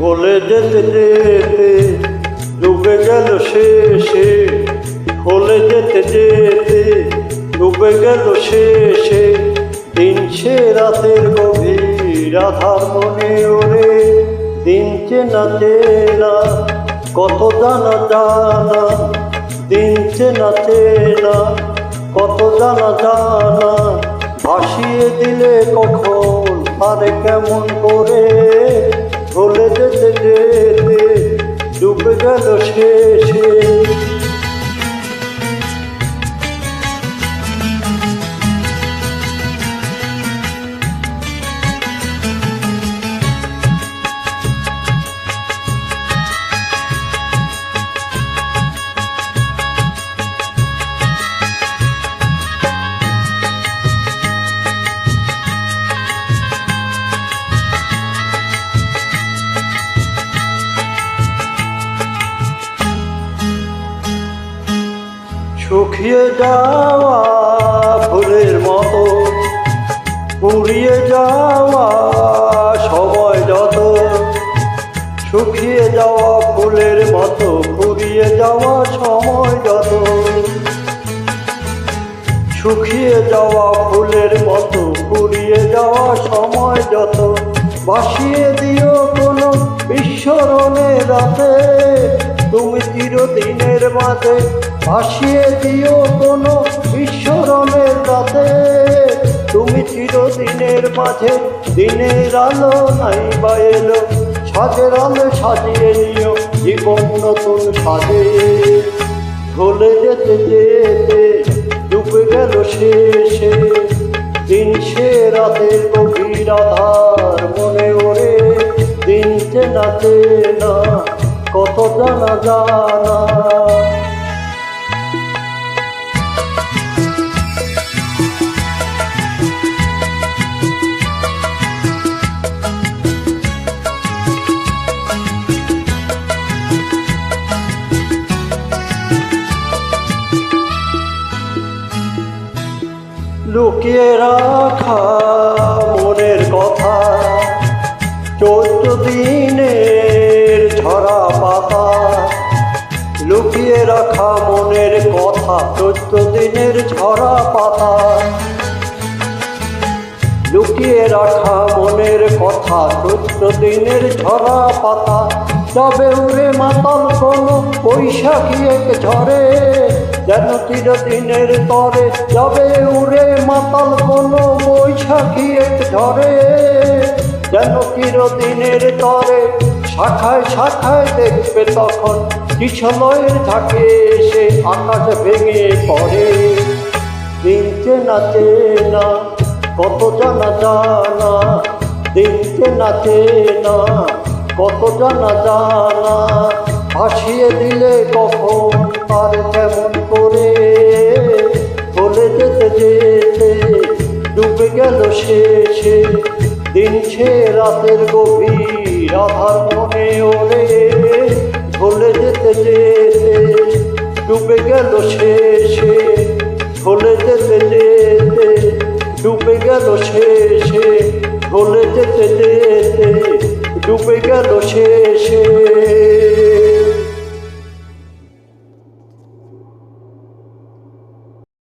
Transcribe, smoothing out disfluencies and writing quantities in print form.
ভুলে যেতে যেতে ডুবে গেল শেষে, ভুলে যেতে যেতে ডুবে গেল শেষে। দিন সে রাতের গভীর আধার মনে ওরে, দিন চেনা চেনা কত জানা জানা, দিন চেনা চেনা কত জানা জানা। ভাসিয়ে দিলে কখন পারে কেমন করে, ভুলে যেতে যেতে ডুবে গেল শেষে। শুকিয়ে যাওয়া ফুলের মতো, পুড়িয়ে যাওয়া সময় যত। শুকিয়ে যাওয়া ফুলের মতো, পুড়িয়ে যাওয়া সময় যত। শুকিয়ে যাওয়া ফুলের মতো, পুড়িয়ে যাওয়া সময় যত। ভাসিয়ে দিও কোনো বিস্মরণের রাতে, তুমি চিরদিনের মাঝে। ভাসিয়ে দিও কোনো বিস্মরণের রাতে, তুমি চিরদিনের মাঝে। দিনের আলো নাই বা এলো, সাজের আলো সাজিয়ে নিও জীবন নতুন সাজে। ভুলে যেতে যেতে ডুবে গেল শেষে, দিন সে রাতের গভীর আধার মনে ওরে, দিন চেনা চেনা কত জানা জানা। লুকিয়ে রাখা মনের কথা, 14 দিনের ঝরা পাতা। লুকিয়ে রাখা মনের কথা, 14 দিনের ঝরা পাতা। লুকিয়ে রাখা মনের কথা, 14 দিনের ঝরা পাতা। যাবে উড়ে মাতাল কোনো বৈশাখী এক ঝড়ে, যেন চিরদিনের তরে। যাবে উড়ে মাতাল কোনো বৈশাখী এক ঝড়ে, যেন চিরদিনের তরে। শাখায় শাখায় দেখবে তখন কিশলয়ের ঝাঁকে এসে আকাশ ভেঙে পড়ে। দিন চেনা চেনা কত জানা জানা, দিন চেনা চেনা কত জানা জানা। ভাসিয়ে দিলে কখন আর কেমন করে, ভুলে যেতে যেতে ডুবে গেল শেষে। দিন সে রাতের গভীর আধার মনে ওরে, ভুলে যেতে যেতে ডুবে গেল শেষে। ভুলে যেতে যেতে ডুবে গেল শেষে, ভুলে যেতে যেতে ডুবে গেল শেষে।